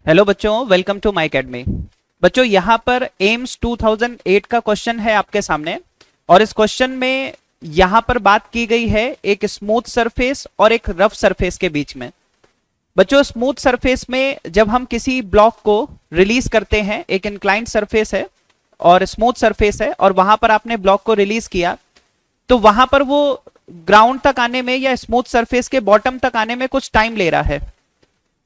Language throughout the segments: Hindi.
हेलो बच्चों, वेलकम टू माय एकेडमी। बच्चों यहाँ पर एम्स 2008 का क्वेश्चन है आपके सामने और इस क्वेश्चन में यहाँ पर बात की गई है एक स्मूथ सरफेस और एक रफ सरफेस के बीच में। बच्चों स्मूथ सरफेस में जब हम किसी ब्लॉक को रिलीज करते हैं, एक इंक्लाइंड सरफेस है और स्मूथ सरफेस है और वहां पर आपने ब्लॉक को रिलीज किया तो वहां पर वो ग्राउंड तक आने में या स्मूथ सरफेस के बॉटम तक आने में कुछ टाइम ले रहा है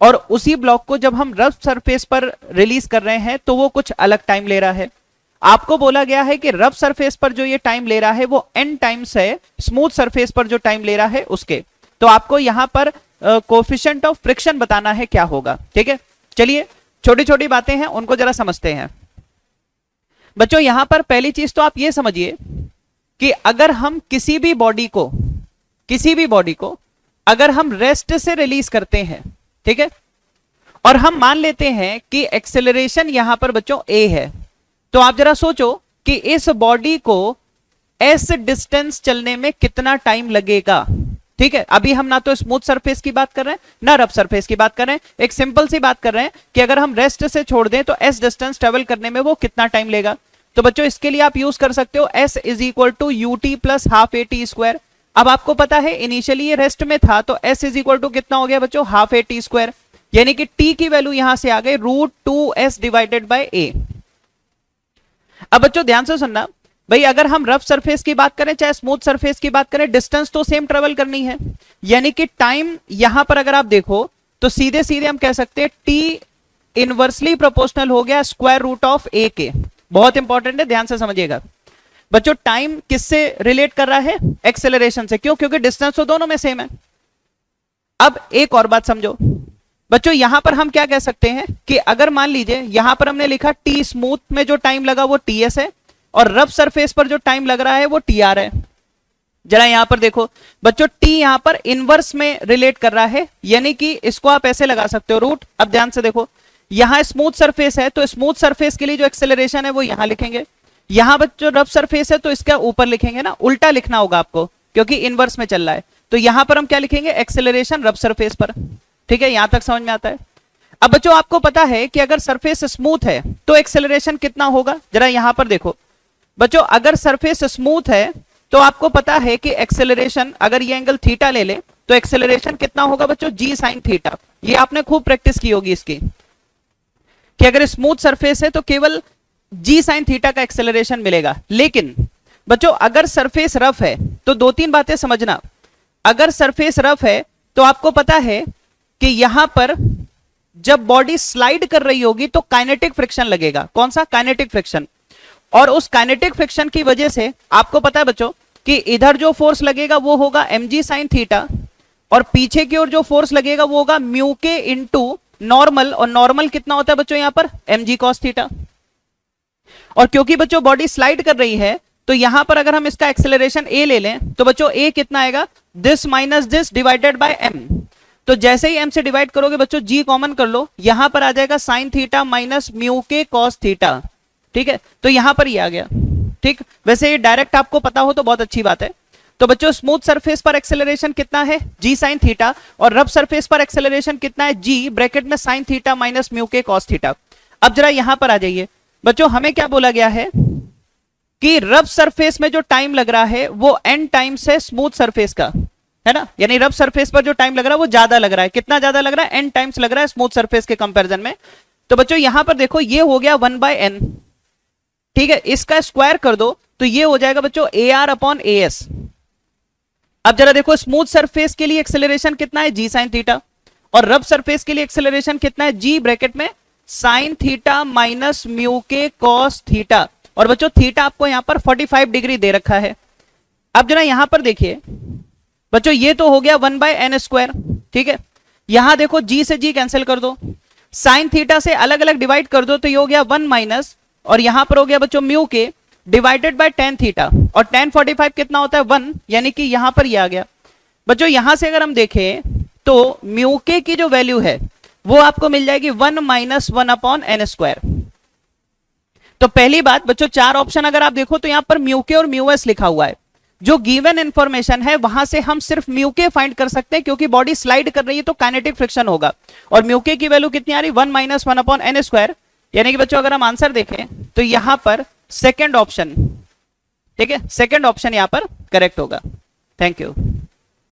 और उसी ब्लॉक को जब हम रफ सरफेस पर रिलीज कर रहे हैं तो वो कुछ अलग टाइम ले रहा है। आपको बोला गया है कि रफ सरफेस पर जो ये टाइम ले रहा है वो n टाइम्स है स्मूथ सरफेस पर जो टाइम ले रहा है उसके। तो आपको यहां पर कोएफिशिएंट ऑफ फ्रिक्शन बताना है क्या होगा। ठीक है, चलिए छोटी छोटी बातें हैं उनको जरा समझते हैं। बच्चों यहां पर पहली चीज तो आप ये समझिए कि अगर हम किसी भी बॉडी को अगर हम रेस्ट से रिलीज करते हैं, ठीक है, और हम मान लेते हैं कि एक्सेलरेशन यहां पर बच्चों a है, तो आप जरा सोचो कि इस बॉडी को s डिस्टेंस चलने में कितना टाइम लगेगा। ठीक है, अभी हम ना तो स्मूथ सरफेस की बात कर रहे हैं ना रफ सरफेस की बात कर रहे हैं, एक सिंपल सी बात कर रहे हैं कि अगर हम रेस्ट से छोड़ दें तो s डिस्टेंस ट्रेवल करने में वो कितना टाइम लेगा। तो बच्चों इसके लिए आप यूज कर सकते हो s is equal to ut plus half A T square. अब आपको पता है इनिशियली ये रेस्ट में था तो s इज इक्वल टू कितना हो गया बच्चों, हाफ ए टी स्क्वायर, यानी कि t की वैल्यू यहां से आ गई √2s डिवाइडेड बाय a। अब बच्चों ध्यान से सुनना भाई, अगर हम रफ सरफेस की बात करें चाहे स्मूथ सरफेस की बात करें, डिस्टेंस तो सेम ट्रेवल करनी है, यानी कि टाइम यहां पर अगर आप देखो तो सीधे सीधे हम कह सकते हैं t इनवर्सली प्रोपोर्शनल हो गया स्क्वायर रूट ऑफ a के। बहुत इंपॉर्टेंट है, ध्यान से समझिएगा बच्चों। टाइम किससे रिलेट कर रहा है? एक्सेलरेशन से। क्यों? क्योंकि डिस्टेंस तो दोनों में सेम है। अब एक और बात समझो बच्चों, यहां पर हम क्या कह सकते हैं कि अगर मान लीजिए यहां पर हमने लिखा टी स्मूथ में जो टाइम लगा वो टीएस है और रफ सरफेस पर जो टाइम लग रहा है वो टीआर है। जरा यहां पर देखो बच्चों, टी यहां पर इनवर्स में रिलेट कर रहा है, यानी कि इसको आप ऐसे लगा सकते हो रूट। अब ध्यान से देखो, यहां स्मूथ सरफेस है तो स्मूथ सरफेस के लिए जो एक्सेलरेशन है वो यहां लिखेंगे, यहां बच्चों रफ सरफेस है तो इसका ऊपर लिखेंगे ना, उल्टा लिखना होगा आपको क्योंकि इनवर्स में चल रहा है। तो यहां पर हम क्या लिखेंगे, एक्सेलरेशन रफ सरफेस पर। ठीक है, यहां तक समझ में आता है। अब बच्चों आपको पता है कि अगर सरफेस स्मूथ है तो एक्सेलरेशन कितना होगा, जरा यहां पर देखो बच्चों, अगर सरफेस स्मूथ है तो आपको पता है कि एक्सेलरेशन, अगर ये एंगल थीटा ले ले तो एक्सेलरेशन कितना होगा बच्चों, जी साइन थीटा। ये आपने खूब प्रैक्टिस की होगी इसकी कि अगर स्मूथ सरफेस है तो केवल जी साइन थीटा का एक्सेलरेशन मिलेगा। लेकिन बच्चों अगर सरफेस रफ है तो दो तीन बातें समझना। अगर सरफेस रफ है तो आपको पता है कि यहां पर जब बॉडी स्लाइड कर रही होगी तो काइनेटिक फ्रिक्शन लगेगा। कौन सा? Kinetic friction. और उस काइनेटिक फ्रिक्शन की वजह से आपको पता है बच्चों कि इधर जो फोर्स लगेगा वो होगा mg साइन थीटा और पीछे की ओर जो फोर्स लगेगा वो होगा म्यू के इंटू नॉर्मल, और नॉर्मल कितना होता है बच्चों यहां पर, mg cos थीटा। और क्योंकि बच्चों बॉडी स्लाइड कर रही है तो यहां पर अगर हम इसका एक्सेलरेशन a ले लें तो बच्चों a कितना आएगा, this minus this divided by m। तो जैसे ही m से डिवाइड करोगे बच्चों g कॉमन कर लो, यहां पर आ जाएगा साइन थीटा माइनस म्यू के cos थीटा। ठीक है, तो यहां पर ये आ गया। ठीक, वैसे ये डायरेक्ट आपको पता हो तो बहुत अच्छी बात है। तो बच्चों स्मूथ सरफेस पर एक्सेलरेशन कितना है, g साइन थीटा, और रफ सरफेस पर एक्सेलरेशन कितना है, g ब्रैकेट में साइन थीटा माइनस म्यू के cos थीटा। अब जरा यहां पर आ जाइए बच्चों, हमें क्या बोला गया है कि रफ सरफेस में जो टाइम लग रहा है वो n टाइम्स है स्मूथ सरफेस का, है ना, यानी रफ सरफेस पर जो टाइम लग रहा है वो ज्यादा लग रहा है। कितना ज्यादा लग रहा है, n टाइम्स लग रहा है स्मूथ सरफेस के कंपैरिजन में। तो बच्चों यहां पर देखो ये हो गया 1/n। ठीक है, इसका स्क्वायर कर दो तो ये हो जाएगा बच्चों AR अपॉन AS। अब जरा देखो स्मूथ सरफेस के लिए एक्सेलरेशन कितना है, जी साइन थीटा, और रफ सरफेस के लिए एक्सेलरेशन कितना है, जी ब्रैकेट में साइन थीटा माइनस म्यू के cos थीटा। और बच्चों थीटा आपको यहां पर 45 डिग्री दे रखा है। अब जरा यहां पर देखिए बच्चों, ये तो हो गया 1/n स्क्वायर। ठीक है, यहां देखो g से g कैंसिल कर दो, साइन थीटा से अलग अलग डिवाइड कर दो तो ये हो गया 1 माइनस, और यहां पर हो गया बच्चों म्यू के डिवाइडेड बाय tan थीटा, और tan 45 कितना होता है 1, यानी कि यहां पर ये आ गया। बच्चों यहां से अगर हम देखें तो म्यू के की जो वैल्यू है वो आपको मिल जाएगी 1 माइनस 1 अपॉन n स्क्वायर। तो पहली बात बच्चों, चार ऑप्शन अगर आप देखो तो यहां पर म्यू के और म्यू एस लिखा हुआ है, जो गिवन इंफॉर्मेशन है वहां से हम सिर्फ म्यू के फाइंड कर सकते हैं, क्योंकि बॉडी स्लाइड कर रही है तो काइनेटिक फ्रिक्शन होगा, और म्यू के की वैल्यू कितनी आ रही, 1 - 1/n²। यानी कि बच्चों अगर हम आंसर देखें तो यहां पर सेकेंड ऑप्शन, ठीक है, सेकेंड ऑप्शन यहां पर करेक्ट होगा। Thank you.